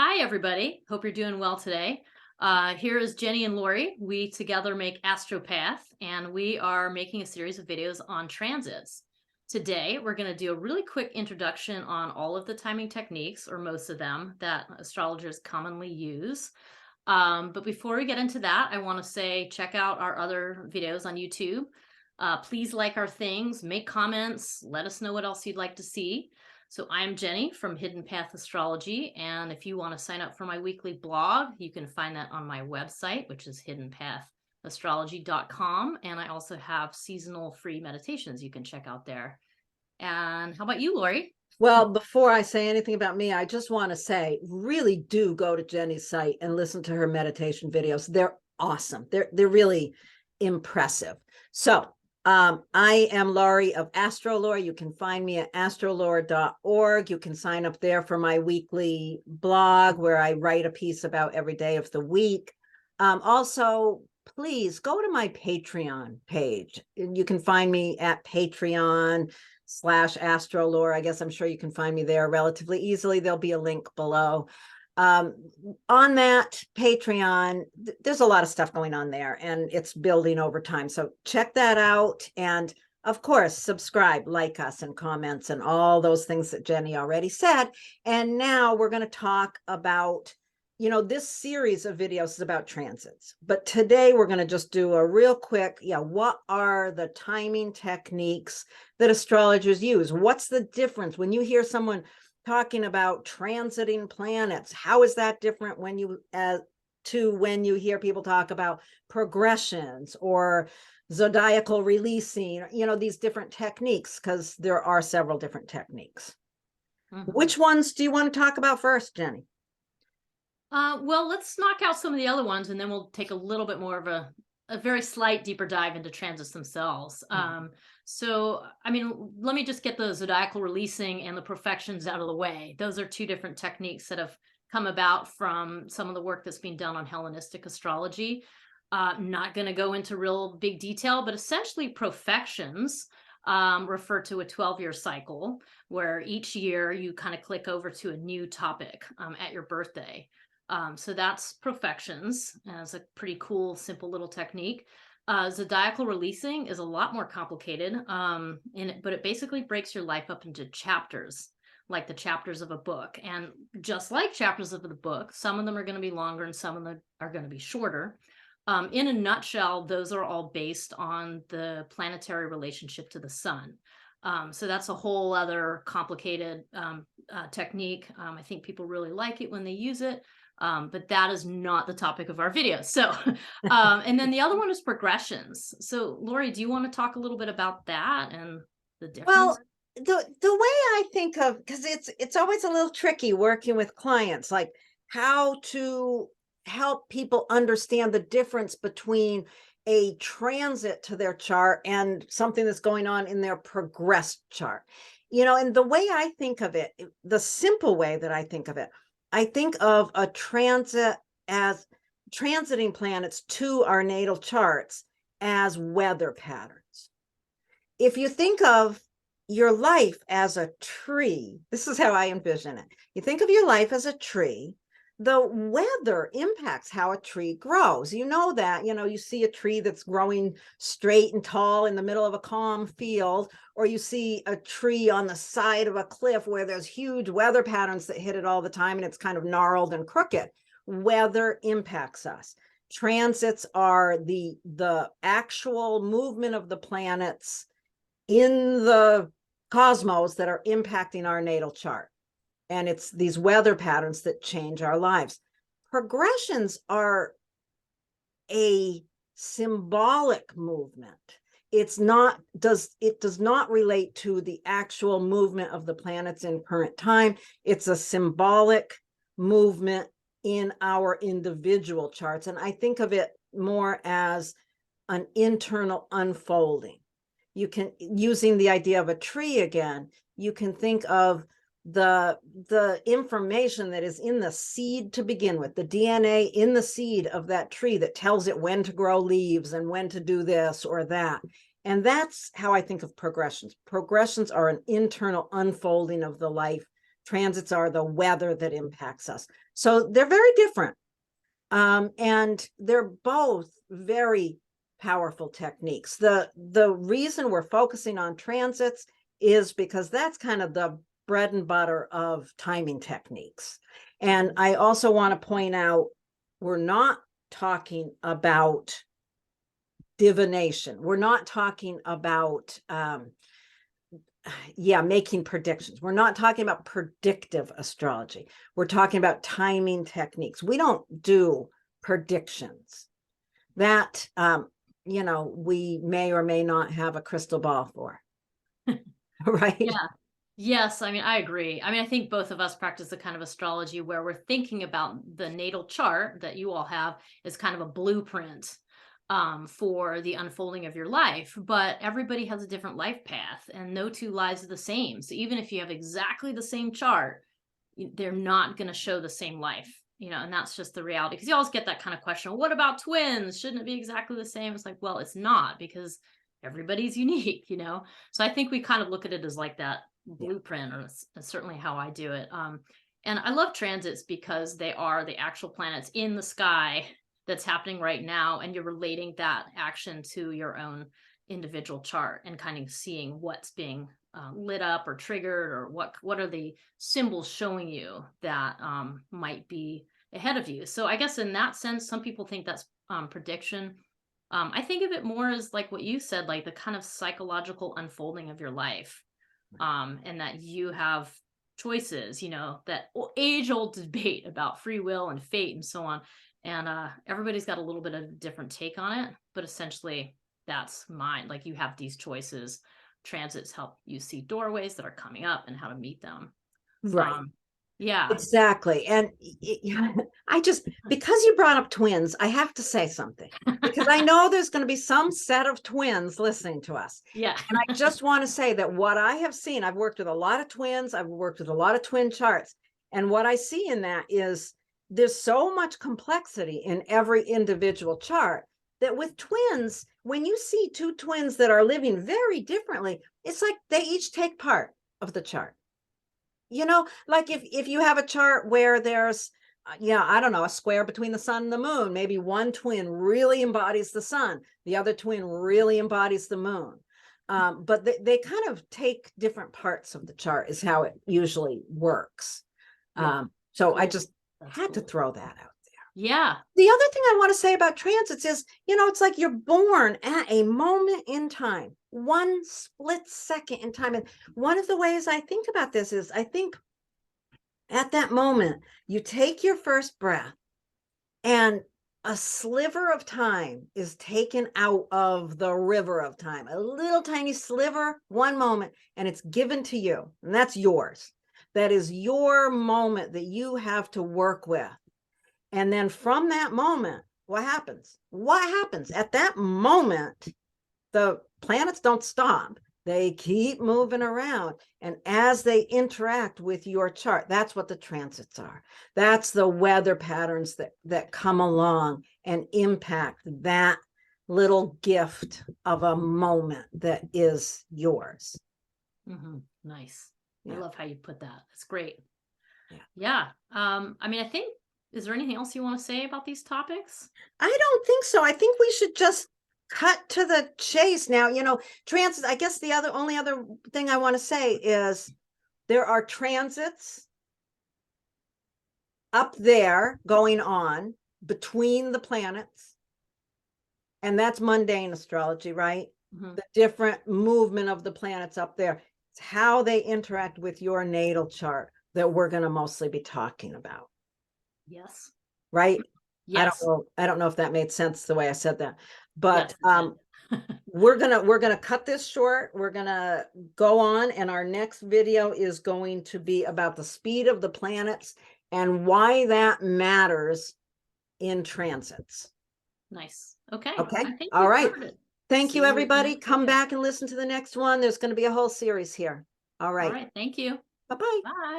Hi, everybody. Hope you're doing well today. Here is Jenny and Laurie. We together make Astropath, and we are making a series of videos on transits. Today, we're going to do a really quick introduction on all of the timing techniques, or most of them, that astrologers commonly use. But before we get into that, I want to say check out our other videos on YouTube. Please like our things, make comments, let us know what else you'd like to see. So I'm Jenny from Hidden Path Astrology, and if you want to sign up for my weekly blog, you can find that on my website, which is hiddenpathastrology.com, and I also have seasonal free meditations you can check out there. And how about you, Laurie? Well, before I say anything about me, I just want to say, really do go to Jenny's site and listen to her meditation videos. They're awesome. They're really impressive. So I am Laurie of Astrolore. You can find me at astrolore.org. You can sign up there for my weekly blog where I write a piece about every day of the week. Also, please go to my Patreon page. You can find me at Patreon/Astrolore. I guess I'm sure you can find me there relatively easily. There'll be a link below. On that Patreon, there's a lot of stuff going on there, and it's building over time. So check that out. And of course, subscribe, like us, and comments, and all those things that Jenny already said. And now we're going to talk about, this series of videos is about transits. But today we're going to just do a real quick, what are the timing techniques that astrologers use? What's the difference when you hear someone talking about transiting planets? How is that different when you hear people talk about progressions or zodiacal releasing, these different techniques, because there are several different techniques. Which ones do you want to talk about first, Jenny? Well, let's knock out some of the other ones, and then we'll take a little bit more of a very slight deeper dive into transits themselves. So, I mean, let me just get the zodiacal releasing and the profections out of the way. Those are two different techniques that have come about from some of the work that's being done on Hellenistic astrology. Not going to go into real big detail, but essentially profections refer to a 12-year cycle where each year you kind of click over to a new topic at your birthday. So that's profections as a pretty cool, simple little technique. Zodiacal releasing is a lot more complicated, but it basically breaks your life up into chapters, like the chapters of a book. And just like chapters of the book, some of them are going to be longer and some of them are going to be shorter. In a nutshell, those are all based on the planetary relationship to the sun. So that's a whole other complicated technique. I think people really like it when they use it. But that is not the topic of our video. So, and then the other one is progressions. So, Laurie, do you want to talk a little bit about that and the difference? Well, the way I think of, because it's always a little tricky working with clients, like how to help people understand the difference between a transit to their chart and something that's going on in their progressed chart. And the way I think of it, the simple way that I think of it, I think of a transit as transiting planets to our natal charts as weather patterns. If you think of your life as a tree, this is how I envision it. You think of your life as a tree. The weather impacts how a tree grows. You know that, you see a tree that's growing straight and tall in the middle of a calm field, or you see a tree on the side of a cliff where there's huge weather patterns that hit it all the time and it's kind of gnarled and crooked. Weather impacts us. Transits are the actual movement of the planets in the cosmos that are impacting our natal chart. And it's these weather patterns that change our lives. Progressions are a symbolic movement. It does not relate to the actual movement of the planets in current time. It's a symbolic movement in our individual charts. And I think of it more as an internal unfolding. You can, using the idea of a tree again, you can think of the information that is in the seed to begin with, the DNA in the seed of that tree that tells it when to grow leaves and when to do this or that. And that's how I think of progressions. Progressions are an internal unfolding of the life Transits are the weather that impacts us. So they're very different. And they're both very powerful techniques. The reason we're focusing on transits is because that's kind of the bread and butter of timing techniques. And I also want to point out, we're not talking about divination. We're not talking about making predictions. We're not talking about predictive astrology. We're talking about timing techniques. We don't do predictions that we may or may not have a crystal ball for. Right? Yeah. Yes, I mean, I agree. I mean, I think both of us practice the kind of astrology where we're thinking about the natal chart that you all have as kind of a blueprint for the unfolding of your life. But everybody has a different life path, and no two lives are the same. So even if you have exactly the same chart, they're not going to show the same life, and that's just the reality. Because you always get that kind of question, what about twins? Shouldn't it be exactly the same? It's like, well, it's not, because everybody's unique, So I think we kind of look at it as like that blueprint, or that's certainly how I do it. And I love transits because they are the actual planets in the sky that's happening right now, and you're relating that action to your own individual chart and kind of seeing what's being lit up or triggered, or what are the symbols showing you that might be ahead of you. So I guess in that sense, some people think that's prediction. I think of it more as like what you said, like the kind of psychological unfolding of your life. And that you have choices, that age-old debate about free will and fate and so on. And everybody's got a little bit of different take on it, but essentially that's mine. Like, you have these choices. Transits help you see doorways that are coming up and how to meet them. Right. Yeah. Exactly. And because you brought up twins, I have to say something, because I know there's going to be some set of twins listening to us. Yeah. And I just want to say that what I have seen, I've worked with a lot of twins, I've worked with a lot of twin charts. And what I see in that is there's so much complexity in every individual chart that with twins, when you see two twins that are living very differently, it's like they each take part of the chart. Like if you have a chart where there's, I don't know, a square between the sun and the moon, maybe one twin really embodies the sun, the other twin really embodies the moon. But they kind of take different parts of the chart is how it usually works. Yeah. So Cool. I just That's had to cool. throw that out. Yeah. The other thing I want to say about transits is, it's like you're born at a moment in time, one split second in time. And one of the ways I think about this is, I think at that moment, you take your first breath and a sliver of time is taken out of the river of time, a little tiny sliver, one moment, and it's given to you. And that's yours. That is your moment that you have to work with. And then from that moment, what happens? What happens? At that moment, the planets don't stop. They keep moving around. And as they interact with your chart, that's what the transits are. That's the weather patterns that come along and impact that little gift of a moment that is yours. Nice. Yeah. I love how you put that. That's great. Yeah. I mean, I think, is there anything else you want to say about these topics? I don't think so. I think we should just cut to the chase now. Transits, I guess the only other thing I want to say is there are transits up there going on between the planets. And that's mundane astrology, right? The different movement of the planets up there. It's how they interact with your natal chart that we're going to mostly be talking about. Yes. Right? Yes. I don't know if that made sense the way I said that, but Yes, we're gonna cut this short. We're gonna go on, and our next video is going to be about the speed of the planets and why that matters in transits. Nice. Okay. Okay. I think All we've right. covered it. Thank you, See you in the everybody. next Come video. back and listen to the next one. There's going to be a whole series here. All right. All right. Thank you. Bye-bye. Bye.